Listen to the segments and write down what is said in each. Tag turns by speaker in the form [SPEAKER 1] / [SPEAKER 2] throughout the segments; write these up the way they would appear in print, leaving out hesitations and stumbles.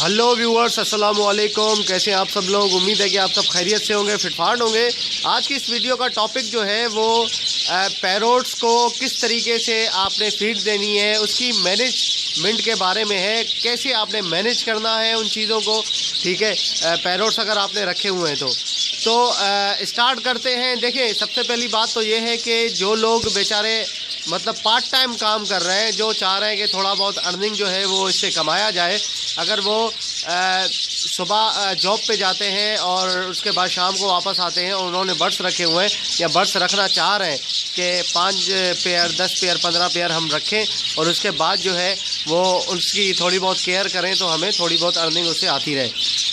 [SPEAKER 1] Hello viewers, अस्सलाम वालेकुम। कैसे हैं आप सब लोग? उम्मीद है कि आप सब खैरियत से होंगे, फिटफाट होंगे। आज की इस वीडियो का टॉपिक जो है वो पैरोट्स को किस तरीके से आपने फीड देनी है, उसकी मैनेजमेंट के बारे में है। कैसे आपने मैनेज करना है उन चीज़ों को, ठीक है। पैरोट्स अगर आपने रखे हुए हैं तो स्टार्ट करते हैं। देखिए, सबसे पहली बात तो ये है कि जो लोग बेचारे मतलब पार्ट टाइम काम कर रहे हैं, जो चाह रहे हैं कि थोड़ा बहुत अर्निंग जो है वो इससे कमाया जाए, अगर वो सुबह जॉब पे जाते हैं और उसके बाद शाम को वापस आते हैं और उन्होंने बर्ड्स रखे हुए हैं या बर्ड्स रखना चाह रहे हैं कि 5 पेयर 10 पेयर 15 पेयर हम रखें और उसके बाद जो है वो उसकी थोड़ी बहुत केयर करें तो हमें थोड़ी बहुत अर्निंग उससे आती रहे।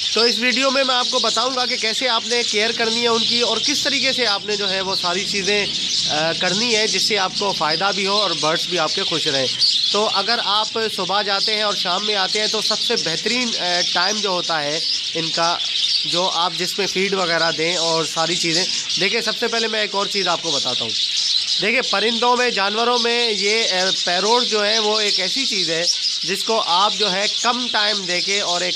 [SPEAKER 1] तो इस वीडियो में मैं आपको बताऊंगा कि कैसे आपने केयर करनी है उनकी और किस तरीके से आपने जो है वो सारी चीज़ें करनी है जिससे आपको फ़ायदा भी हो और बर्ड्स भी आपके खुश रहें। तो अगर आप सुबह जाते हैं और शाम में आते हैं तो सबसे बेहतरीन टाइम जो होता है इनका, जो आप जिसमें फ़ीड वगैरह दें और सारी चीज़ें। देखिए, सबसे पहले मैं एक और चीज़ आपको बताता हूँ। देखिए, परिंदों में, जानवरों में ये पैरोट जो है वो एक ऐसी चीज़ है जिसको आप जो है कम टाइम देके और एक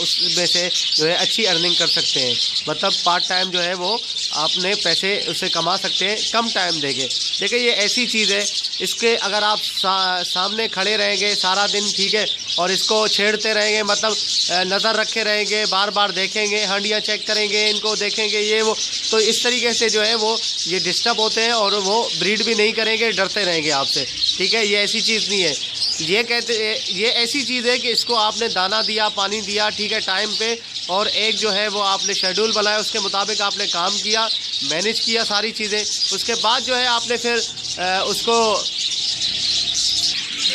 [SPEAKER 1] उसमें से जो है अच्छी अर्निंग कर सकते हैं। मतलब पार्ट टाइम जो है वो आपने पैसे उससे कमा सकते हैं कम टाइम देके। देखिए, ये ऐसी चीज़ है, इसके अगर आप सामने खड़े रहेंगे सारा दिन, ठीक है, और इसको छेड़ते रहेंगे, मतलब नज़र रखे रहेंगे, बार बार देखेंगे, हांडियाँ चेक करेंगे, इनको देखेंगे, ये वो, तो इस तरीके से जो है वो ये डिस्टर्ब होते हैं और वो ब्रीड भी नहीं करेंगे, डरते रहेंगे आपसे, ठीक है। ये ऐसी चीज़ नहीं है। ये ऐसी चीज़ है कि इसको आपने दाना दिया, पानी दिया, ठीक है, टाइम पे, और एक जो है वो आपने शेड्यूल बनाया, उसके मुताबिक आपने काम किया, मैनेज किया सारी चीज़ें। उसके बाद जो है आपने फिर उसको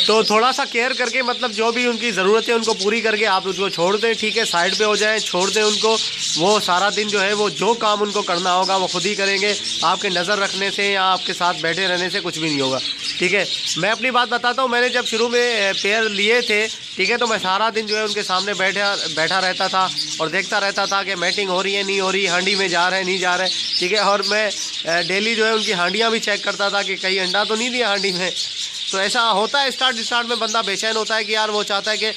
[SPEAKER 1] तो थोड़ा सा केयर करके, मतलब जो भी उनकी ज़रूरत है उनको पूरी करके आप उसको छोड़ दें, ठीक है, साइड पे हो जाएं, छोड़ दें उनको। वो सारा दिन जो है वो जो काम उनको करना होगा वो खुद ही करेंगे। आपके नज़र रखने से या आपके साथ बैठे रहने से कुछ भी नहीं होगा, ठीक है। मैं अपनी बात बताता हूँ। मैंने जब शुरू में पेयर लिए थे, ठीक है, तो मैं सारा दिन जो है उनके सामने बैठा रहता था और देखता रहता था कि मैटिंग हो रही है नहीं हो रही, हांडी में जा रहे हैं नहीं जा रहे, ठीक है। और मैं डेली जो है उनकी हांडियाँ भी चेक करता था कि कहीं अंडा तो नहीं दिया हांडी में। तो ऐसा होता है, स्टार्ट में बंदा बेचैन होता है कि यार वो चाहता है कि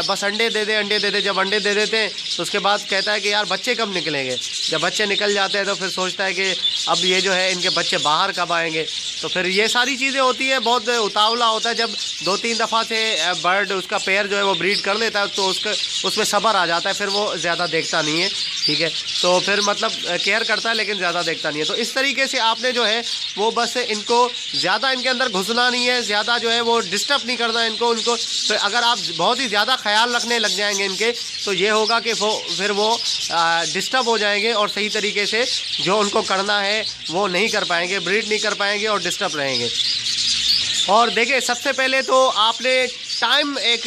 [SPEAKER 1] बस अंडे दे दे। जब अंडे दे देते हैं तो उसके बाद कहता है कि यार बच्चे कब निकलेंगे। जब बच्चे निकल जाते हैं तो फिर सोचता है कि अब ये जो है इनके बच्चे बाहर कब आएंगे। तो फिर ये सारी चीज़ें होती हैं, बहुत उतावला होता है। जब 2-3 दफ़ा से बर्ड उसका पेयर जो है वो ब्रीड कर लेता है तो उसमें सब्र आ जाता है, फिर वो ज़्यादा देखता नहीं है, ठीक है। तो फिर मतलब केयर करता है लेकिन ज़्यादा देखता नहीं है। तो इस तरीके से आपने जो है वो बस इनको ज़्यादा इनके अंदर घुसना नहीं है, ज़्यादा जो है वो डिस्टर्ब नहीं करना है इनको। तो अगर आप बहुत ही ज़्यादा ख्याल रखने लग जाएंगे इनके, तो ये होगा कि फिर वो डिस्टर्ब हो जाएंगे और सही तरीके से जो उनको करना है वो नहीं कर पाएंगे, ब्रीड नहीं कर पाएंगे और डिस्टर्ब रहेंगे। और देखिए, सबसे पहले तो आपने टाइम एक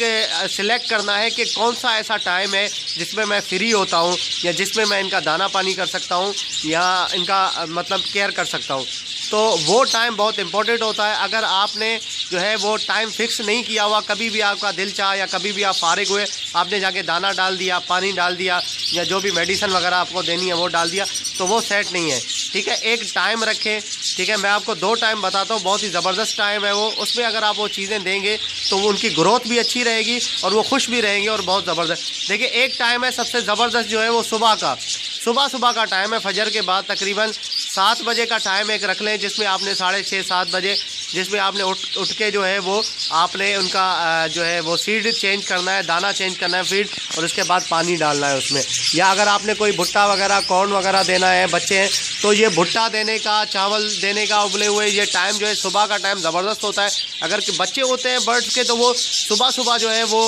[SPEAKER 1] सिलेक्ट करना है कि कौन सा ऐसा टाइम है जिसमें मैं फ्री होता हूँ या जिसमें मैं इनका दाना पानी कर सकता हूँ या इनका मतलब केयर कर सकता हूँ। तो वो टाइम बहुत इम्पोर्टेंट होता है। अगर आपने जो है वो टाइम फिक्स नहीं किया हुआ, कभी भी आपका दिल चाहा या कभी भी आप फारिग हुए, आपने जाके दाना डाल दिया, पानी डाल दिया या जो भी मेडिसिन वगैरह आपको देनी है वो डाल दिया, तो वो सेट नहीं है, ठीक है। एक टाइम रखें, ठीक है। मैं आपको 2 टाइम बताता हूँ, बहुत ही ज़बरदस्त टाइम है वो। उसमें अगर आप वो चीज़ें देंगे तो वो उनकी ग्रोथ भी अच्छी रहेगी और वो खुश भी रहेंगे और बहुत ज़बरदस्त। देखिए, एक टाइम है सबसे ज़बरदस्त जो है वो सुबह का टाइम है। फजर के बाद तकरीबन 7 बजे का टाइम एक रख लें, जिसमें आपने 6:30-7 बजे जिसमें आपने उठ के जो है वो आपने उनका जो है वो सीड चेंज करना है, दाना चेंज करना है, फीड, और उसके बाद पानी डालना है उसमें। या अगर आपने कोई भुट्टा वगैरह, कॉर्न वगैरह देना है, बच्चे हैं, तो ये भुट्टा देने का, चावल देने का, उबले हुए, ये टाइम जो है सुबह का टाइम ज़बरदस्त होता है। अगर बच्चे होते हैं बर्ड्स के तो वो सुबह जो है वो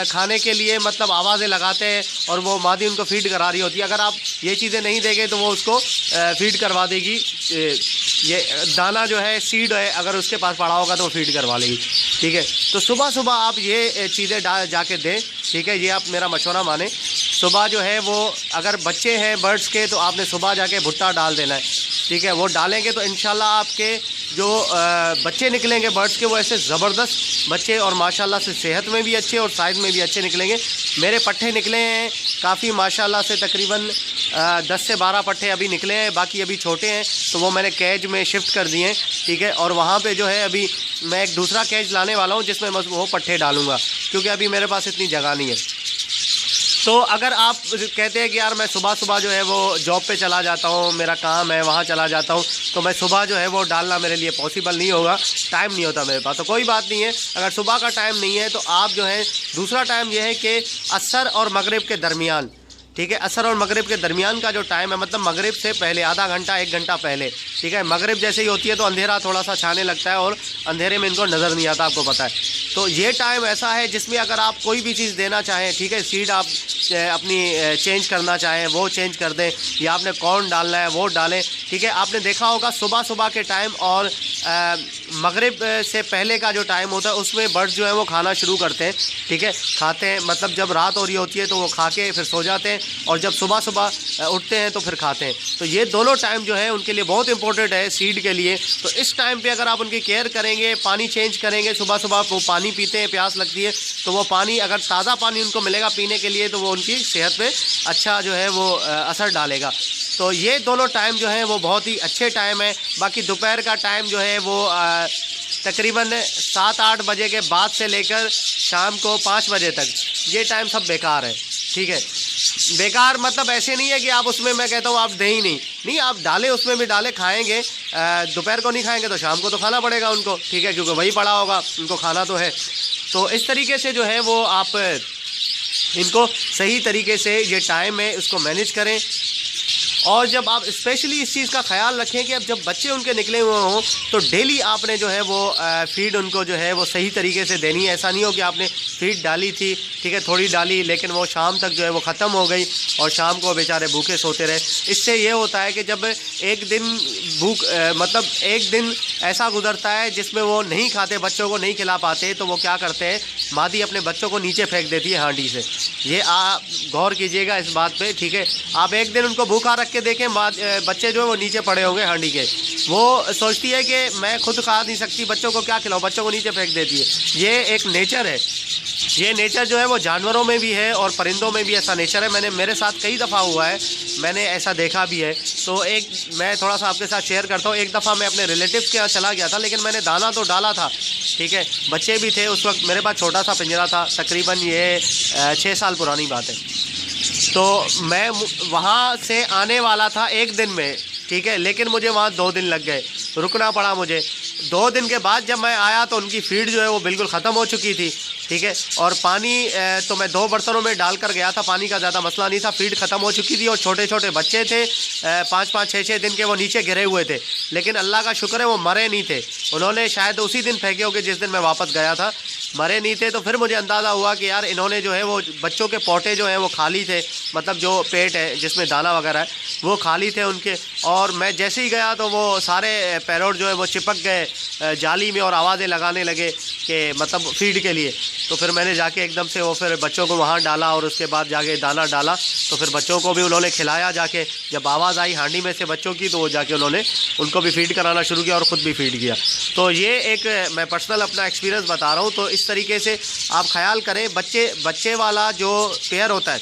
[SPEAKER 1] खाने के लिए मतलब आवाज़ें लगाते हैं और वो मादी उनको फीड करा रही होती है। अगर आप ये चीज़ें नहीं देंगे तो वो उसको फीड करवा देगी। ये दाना जो है, सीड है, अगर उसके पास पड़ा होगा तो वो फीड करवा लेगी, ठीक है। तो सुबह आप ये चीज़ें जाके दें, ठीक है। ये आप मेरा मशवरा माने। सुबह जो है वो अगर बच्चे हैं बर्ड्स के तो आपने सुबह जाके भुट्टा डाल देना है, ठीक है। वो डालेंगे तो इंशाल्लाह आपके जो बच्चे निकलेंगे बर्ड्स के वो ऐसे ज़बरदस्त बच्चे और माशाल्लाह से सेहत में भी अच्छे और साइज़ में भी अच्छे निकलेंगे। मेरे पट्ठे निकले हैं काफ़ी माशाल्लाह से, तकरीबन 10 से 12 पट्ठे अभी निकले हैं, बाकी अभी छोटे हैं तो वो मैंने कैज में शिफ्ट कर दिए हैं, ठीक है। और वहाँ पे जो है अभी मैं एक दूसरा कैज लाने वाला हूँ जिसमें मैं वो पट्ठे डालूँगा, क्योंकि अभी मेरे पास इतनी जगह नहीं है। तो अगर आप कहते हैं कि यार मैं सुबह सुबह जो है वो जॉब पे चला जाता हूँ, मेरा काम है वहाँ चला जाता हूँ, तो मैं सुबह जो है वो डालना मेरे लिए पॉसिबल नहीं होगा, टाइम नहीं होता मेरे पास, तो कोई बात नहीं है। अगर सुबह का टाइम नहीं है तो आप जो है दूसरा टाइम ये है कि असर और मगरिब के दरमियान, ठीक है, असर और मगरिब के दरमियान का जो टाइम है, मतलब मगरिब से पहले आधा घंटा 1 घंटा पहले, ठीक है। मगरिब जैसे ही होती है तो अंधेरा थोड़ा सा छाने लगता है और अंधेरे में इनको नज़र नहीं आता, आपको पता है। तो ये टाइम ऐसा है जिसमें अगर आप कोई भी चीज़ देना चाहें, ठीक है, सीड आप अपनी चेंज करना चाहें वो चेंज कर दें, या आपने कॉर्न डालना है वो डालें, ठीक है। आपने देखा होगा सुबह सुबह के टाइम और मगरिब से पहले का जो टाइम होता है उसमें बर्ड्स जो है वो खाना शुरू करते हैं, ठीक है, खाते हैं, मतलब जब रात हो रही होती है तो वो खा के फिर सो जाते हैं, और जब सुबह सुबह उठते हैं तो फिर खाते हैं। तो ये दोनों टाइम जो है उनके लिए बहुत इंपॉर्टेंट है सीड के लिए। तो इस टाइम पे अगर आप उनकी केयर करेंगे, पानी चेंज करेंगे, सुबह सुबह वो पानी पीते हैं, प्यास लगती है, तो वो पानी अगर ताज़ा पानी उनको मिलेगा पीने के लिए तो वो उनकी सेहत पे अच्छा जो है वो असर डालेगा। तो ये दोनों टाइम जो है वो बहुत ही अच्छे टाइम है। बाकी दोपहर का टाइम जो है वो तकरीबन 7-8 बजे के बाद से लेकर शाम को 5 बजे तक ये टाइम सब बेकार है, ठीक है। बेकार मतलब ऐसे नहीं है कि आप उसमें, मैं कहता हूँ आप दें ही नहीं, आप डालें, उसमें भी डालें, खाएंगे। दोपहर को नहीं खाएंगे तो शाम को तो खाना पड़ेगा उनको, ठीक है, क्योंकि वही पड़ा होगा, उनको खाना तो है। तो इस तरीके से जो है वो आप इनको सही तरीके से ये टाइम है उसको मैनेज करें। और जब आप स्पेशली इस चीज़ का ख्याल रखें कि अब जब बच्चे उनके निकले हुए हों तो डेली आपने जो है वो फीड उनको जो है वो सही तरीके से देनी है। ऐसा नहीं हो कि आपने फीड डाली थी, ठीक है, थोड़ी डाली, लेकिन वो शाम तक जो है वो ख़त्म हो गई और शाम को बेचारे भूखे सोते रहे। इससे ये होता है कि जब एक दिन मतलब एक दिन ऐसा गुजरता है जिसमें वो नहीं खाते, बच्चों को नहीं खिला पाते, तो वो क्या करते हैं, मादी अपने बच्चों को नीचे फेंक देती है हांडी से। ये आप गौर कीजिएगा इस बात पे, ठीक है। आप एक दिन उनको भूखा रख के देखें, बच्चे जो है वो नीचे पड़े होंगे हांडी के। वो सोचती है कि मैं खुद खा नहीं सकती, बच्चों को क्या खिलाऊं, बच्चों को नीचे फेंक देती है। ये एक नेचर है, ये नेचर जो है वो जानवरों में भी है और परिंदों में भी ऐसा नेचर है। मेरे साथ कई दफ़ा हुआ है, मैंने ऐसा देखा भी है। तो मैं थोड़ा सा आपके साथ शेयर करता हूँ। एक दफ़ा मैं अपने रिलेटिव्स के यहाँ चला गया था, लेकिन मैंने दाना तो डाला था, ठीक है, बच्चे भी थे उस वक्त, मेरे पास छोटा सा पिंजरा था, तकरीबन ये 6 साल पुरानी बात है। तो मैं वहाँ से आने वाला था 1 दिन में, ठीक है, लेकिन मुझे वहाँ 2 दिन लग गए, रुकना पड़ा मुझे। 2 दिन के बाद जब मैं आया तो उनकी फीड जो है वो बिल्कुल ख़त्म हो चुकी थी, ठीक है। और पानी तो मैं 2 बर्तनों में डाल कर गया था, पानी का ज़्यादा मसला नहीं था, फीड ख़त्म हो चुकी थी और छोटे छोटे बच्चे थे 5-5, 6-6 दिन के, वो नीचे गिरे हुए थे। लेकिन अल्लाह का शुक्र है वो मरे नहीं थे, उन्होंने शायद उसी दिन फेंके होंगे जिस दिन मैं वापस गया था, मरे नहीं थे। तो फिर मुझे अंदाज़ा हुआ कि यार इन्होंने जो है वो बच्चों के पोटे जो हैं वो खाली थे, मतलब जो पेट है जिसमें दाना वगैरह है वो खाली थे उनके। और मैं जैसे ही गया तो वो सारे पैरोट जो है वो चिपक गए जाली में और आवाज़ें लगाने लगे कि मतलब फीड के लिए। तो फिर मैंने जाके एकदम से वो फिर बच्चों को वहाँ डाला और उसके बाद जाके दाना डाला, तो फिर बच्चों को भी उन्होंने खिलाया जाके। जब आवाज़ आई हांडी में से बच्चों की तो वो जाके उन्होंने उनको भी फीड कराना शुरू किया और ख़ुद भी फीड किया। तो ये एक मैं पर्सनल अपना एक्सपीरियंस बता रहा हूँ। तो इस तरीके से आप ख्याल करें, बच्चे वाला जो पेयर होता है,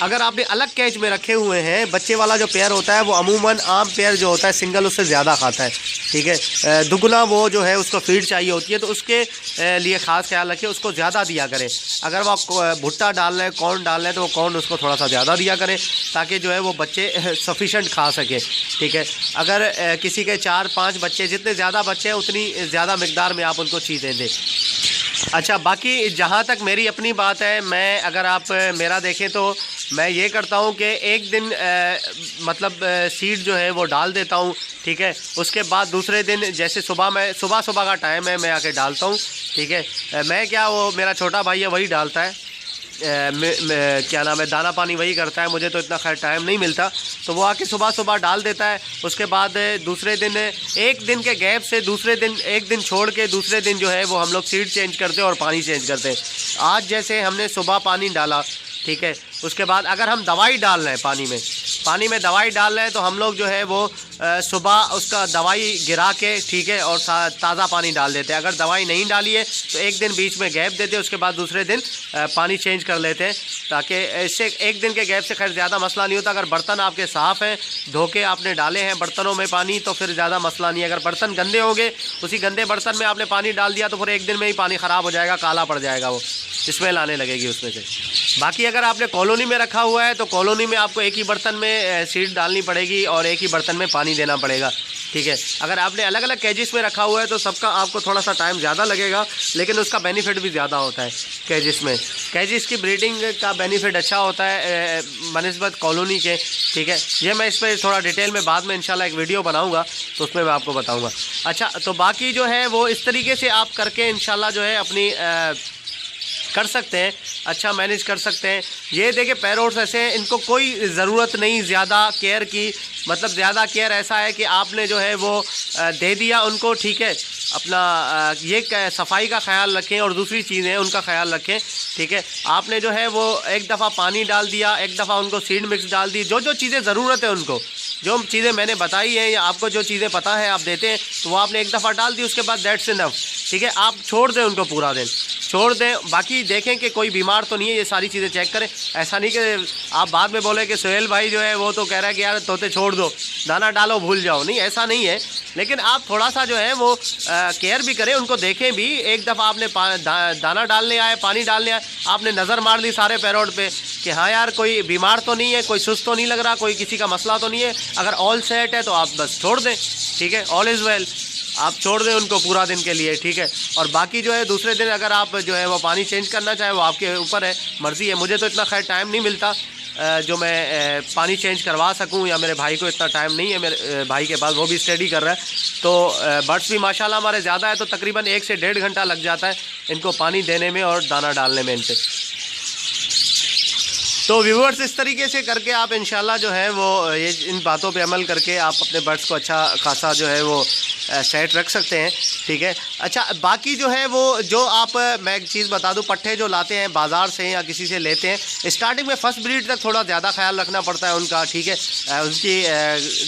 [SPEAKER 1] अगर आपने अलग कैच में रखे हुए हैं, बच्चे वाला जो पेयर होता है वो अमूमन आम पेयर जो होता है सिंगल उससे ज़्यादा खाता है, ठीक है, दुगना वो जो है उसको फीड चाहिए होती है। तो उसके लिए ख़ास ख्याल रखें, उसको ज़्यादा दिया करें। अगर वो भुट्टा डाल रहे हैं, कॉर्न डाल रहे हैं, तो वो कॉर्न उसको थोड़ा सा ज़्यादा दिया करें ताकि जो है वो बच्चे सफिशेंट खा सकें, ठीक है। अगर किसी के 4-5 बच्चे, जितने ज़्यादा बच्चे हैं उतनी ज़्यादा मिकदार में आप उनको चीज़ें दें। अच्छा, बाकी जहाँ तक मेरी अपनी बात है, मैं अगर आप मेरा देखें तो मैं ये करता हूँ कि एक दिन मतलब सीड जो है वो डाल देता हूँ, ठीक है। उसके बाद दूसरे दिन जैसे सुबह का टाइम है, मैं आके डालता हूँ, ठीक है। मैं क्या, वो मेरा छोटा भाई है वही डालता है, क्या नाम है, दाना पानी वही करता है, मुझे तो इतना खैर टाइम नहीं मिलता। तो वो आके सुबह डाल देता है। उसके बाद दूसरे दिन, एक दिन के गैप से दूसरे दिन, एक दिन छोड़ के दूसरे दिन जो है वो हम लोग सीड चेंज करते हैं और पानी चेंज करते हैं। आज जैसे हमने सुबह पानी डाला, ठीक है, उसके बाद अगर हम दवाई डाल रहे हैं पानी में दवाई डाल रहे हैं तो हम लोग जो है वो सुबह उसका दवाई गिरा के, ठीक है, और ताज़ा पानी डाल देते हैं। अगर दवाई नहीं डाली है तो एक दिन बीच में गैप देते हैं, उसके बाद दूसरे दिन पानी चेंज कर लेते हैं, ताकि इससे एक दिन के गैप से खैर ज़्यादा मसला नहीं होता। अगर बर्तन आपके साफ़ हैं, धोके आपने डाले हैं बर्तनों में पानी, तो फिर ज़्यादा मसला नहीं है। अगर बर्तन गंदे होंगे, उसी गंदे बर्तन में आपने पानी डाल दिया तो फिर एक दिन में ही पानी ख़राब हो जाएगा, काला पड़ जाएगा, वो स्मेल आने लगेगी उसमें से। बाकी अगर आपने कॉलोनी में रखा हुआ है तो कॉलोनी में आपको एक ही बर्तन में सीड डालनी पड़ेगी और एक ही बर्तन में पानी देना पड़ेगा, ठीक है। अगर आपने अलग अलग केजिस में रखा हुआ है तो सबका आपको थोड़ा सा टाइम ज़्यादा लगेगा, लेकिन उसका बेनिफिट भी ज़्यादा होता है केजिस में। केजिस की ब्रीडिंग का बेनिफिट अच्छा होता है बनिस्बत कॉलोनी के, ठीक है। ये मैं इस पर थोड़ा डिटेल में बाद में इंशाल्लाह एक वीडियो बनाऊँगा तो उसमें मैं आपको बताऊँगा। अच्छा, तो बाकी जो है वो इस तरीके से आप करके इंशाल्लाह जो है अपनी कर सकते हैं, अच्छा मैनेज कर सकते हैं। ये देखिए पैरोट्स ऐसे हैं, इनको कोई ज़रूरत नहीं ज़्यादा केयर की, मतलब ज़्यादा केयर ऐसा है कि आपने जो है वो दे दिया उनको, ठीक है। अपना ये सफाई का ख्याल रखें और दूसरी चीज़ें उनका ख्याल रखें, ठीक है। आपने जो है वो एक दफ़ा पानी डाल दिया, एक दफ़ा उनको सीड मिक्स डाल दी, जो जो चीज़ें ज़रूरत है उनको, जो चीज़ें मैंने बताई हैं या आपको जो चीज़ें पता है आप देते हैं तो वो आपने एक दफ़ा डाल दी, उसके बाद दैट्स इनफ, ठीक है। आप छोड़ दें उनको, पूरा दिन छोड़ दें। बाकी देखें कि कोई बीमार तो नहीं है, ये सारी चीज़ें चेक करें। ऐसा नहीं कि आप बाद में बोले कि सोहेल भाई जो है वो तो कह रहा है कि यार तोते छोड़ दो, दाना डालो, भूल जाओ, नहीं ऐसा नहीं है। लेकिन आप थोड़ा सा जो है वो केयर भी करें, उनको देखें भी। एक दफ़ा आपने दाना डालने आए, पानी डालने आए, आपने नज़र मार ली सारे पैरोट पे कि हाँ यार कोई बीमार तो नहीं है, कोई सुस्त तो नहीं लग रहा, कोई किसी का मसला तो नहीं है। अगर ऑल सेट है तो आप बस छोड़ दें, ठीक है, ऑल इज़ वेल, आप छोड़ दें उनको पूरा दिन के लिए, ठीक है। और बाकी जो है दूसरे दिन अगर आप जो है वो पानी चेंज करना चाहें वो आपके ऊपर है, मर्ज़ी है। मुझे तो इतना खैर टाइम नहीं मिलता जो मैं पानी चेंज करवा सकूं, या मेरे भाई को इतना टाइम नहीं है, मेरे भाई के पास, वो भी स्टडी कर रहा है। तो बर्ड्स भी माशाल्लाह हमारे ज़्यादा है, तो तकरीबन 1 से 1.5 घंटा लग जाता है इनको पानी देने में और दाना डालने में इनसे। तो व्यूअर्स इस तरीके से करके आप इंशाल्लाह जो है वो ये इन बातों पे अमल करके आप अपने बर्ड्स को अच्छा खासा जो है वो सेट रख सकते हैं, ठीक है। अच्छा, बाकी जो है वो जो आप, मैं एक चीज़ बता दूं, पट्ठे जो लाते हैं बाज़ार से या किसी से लेते हैं, स्टार्टिंग में फ़र्स्ट ब्रीड तक थोड़ा ज़्यादा ख्याल रखना पड़ता है उनका, ठीक है। उनकी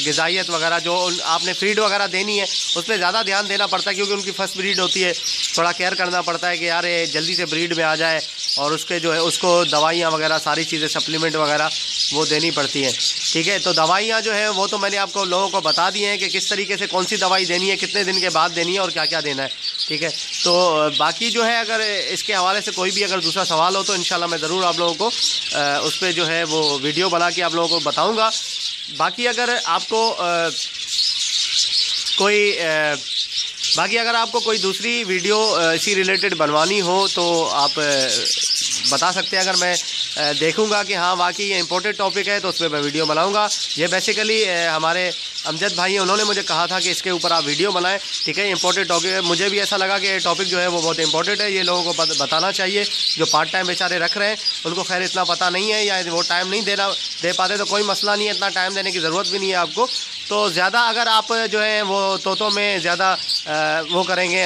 [SPEAKER 1] ग़िज़ाइयत वगैरह जो आपने फीड वगैरह देनी है उस पर ज़्यादा ध्यान देना पड़ता है, क्योंकि उनकी फ़र्स्ट ब्रीड होती है। थोड़ा केयर करना पड़ता है कि यार ये जल्दी से ब्रीड में आ जाए, और उसके जो है उसको दवाइयाँ वगैरह सारी चीज़ें, सप्लीमेंट वगैरह वो देनी पड़ती हैं, ठीक है। तो दवाइयाँ जो है वो तो मैंने आपको लोगों को बता दी हैं कि किस तरीके से कौन सी दवाई देनी है, कितने दिन के बाद देनी है और क्या क्या देना है, ठीक है। तो बाकी जो है अगर इसके हवाले से कोई भी अगर दूसरा सवाल हो तो इंशाल्लाह मैं ज़रूर आप लोगों को उस पर जो है वो वीडियो बना के आप लोगों को बताऊँगा। बाकी अगर आपको कोई दूसरी वीडियो इसी रिलेटेड बनवानी हो तो आप बता सकते हैं। अगर मैं देखूंगा कि हाँ वाकई ये इंपॉर्टेंट टॉपिक है तो उस पर मैं वीडियो बनाऊंगा। ये बेसिकली हमारे अमजद भाई हैं, उन्होंने मुझे कहा था कि इसके ऊपर आप वीडियो बनाएं, ठीक है। इंपॉर्टेंट टॉपिक है, मुझे भी ऐसा लगा कि टॉपिक जो है वो बहुत इंपॉर्टेंट है, ये लोगों को बताना चाहिए। जो पार्ट टाइम बेचारे रख रहे हैं उनको खैर इतना पता नहीं है, या वो टाइम नहीं दे पाते तो कोई मसला नहीं है, इतना टाइम देने की ज़रूरत भी नहीं है आपको। तो ज़्यादा अगर आप जो है वो तोतों में ज़्यादा वो करेंगे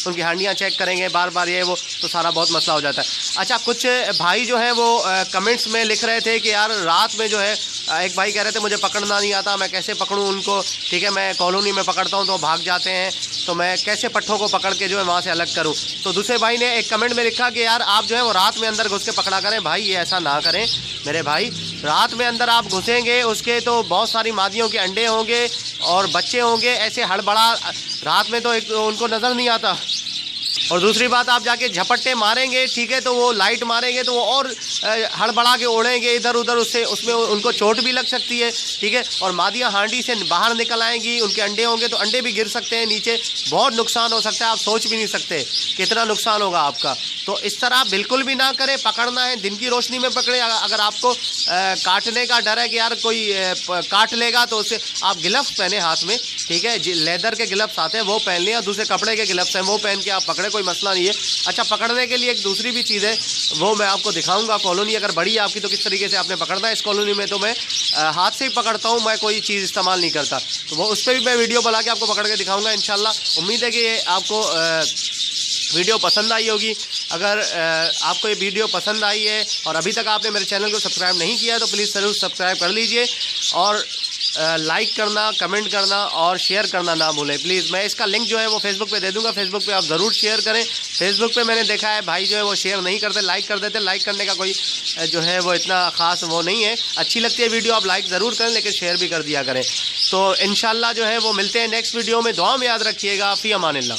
[SPEAKER 1] उनकी हांडियाँ चेक करेंगे बार बार, ये वो तो सारा बहुत मसला हो जाता है। अच्छा, कुछ भाई जो है वो कमेंट्स में लिख रहे थे कि यार रात में जो है, एक भाई कह रहे थे मुझे पकड़ना नहीं आता, मैं कैसे पकड़ूं उनको, ठीक है। मैं कॉलोनी में पकड़ता हूं तो भाग जाते हैं, तो मैं कैसे पट्ठों को पकड़ के जो है वहाँ से अलग करूं। तो दूसरे भाई ने एक कमेंट में लिखा कि यार आप जो है वो रात में अंदर घुस के पकड़ा करें। भाई ये ऐसा ना करें मेरे भाई, रात में अंदर आप घुसेंगे उसके तो बहुत सारी मादियों के अंडे होंगे और बच्चे होंगे, ऐसे हड़बड़ा रात में तो उनको नज़र नहीं आता। और दूसरी बात, आप जाके झपट्टे मारेंगे, ठीक है, तो वो लाइट मारेंगे तो वो और हड़बड़ा के उड़ेंगे इधर उधर, उसमें उनको चोट भी लग सकती है, ठीक है। और मादियाँ हांडी से बाहर निकल आएंगी, उनके अंडे होंगे तो अंडे भी गिर सकते हैं नीचे, बहुत नुकसान हो सकता है, आप सोच भी नहीं सकते कितना नुकसान होगा आपका। तो इस तरह बिल्कुल भी ना करें। पकड़ना है दिन की रोशनी में पकड़े। अगर आपको काटने का डर है कि यार कोई काट लेगा तो उससे आप गिलफ्स पहने हाथ में, ठीक है, लेदर के गिलफ्स आते हैं वो पहन लिया, दूसरे कपड़े के गिलफ्स हैं वो पहन के आप पकड़े, कोई मसला नहीं है। अच्छा, पकड़ने के लिए एक दूसरी भी चीज़ है वो मैं आपको दिखाऊंगा। कॉलोनी अगर बड़ी है आपकी तो किस तरीके से आपने पकड़ना है। इस कॉलोनी में तो मैं हाथ से ही पकड़ता हूँ, मैं कोई चीज़ इस्तेमाल नहीं करता, तो वो उस पर भी मैं वीडियो बना के आपको पकड़ के दिखाऊंगा इंशाल्लाह। उम्मीद है कि आपको वीडियो पसंद आई होगी। अगर आपको ये वीडियो पसंद आई है और अभी तक आपने मेरे चैनल को सब्सक्राइब नहीं किया है तो प्लीज़ ज़रूर सब्सक्राइब कर लीजिए, और लाइक करना, कमेंट करना और शेयर करना ना भूलें प्लीज़। मैं इसका लिंक जो है वो फेसबुक पे दे दूंगा, फेसबुक पे आप ज़रूर शेयर करें। फेसबुक पे मैंने देखा है भाई जो है वो शेयर नहीं करते, लाइक कर देते। लाइक करने का कोई जो है वो इतना ख़ास वो नहीं है, अच्छी लगती है वीडियो आप लाइक ज़रूर करें, लेकिन शेयर भी कर दिया करें। तो इंशाल्लाह जो है वो मिलते हैं नेक्स्ट वीडियो में। दुआ में याद रखिएगा। फ़ी अमानिल्लाह।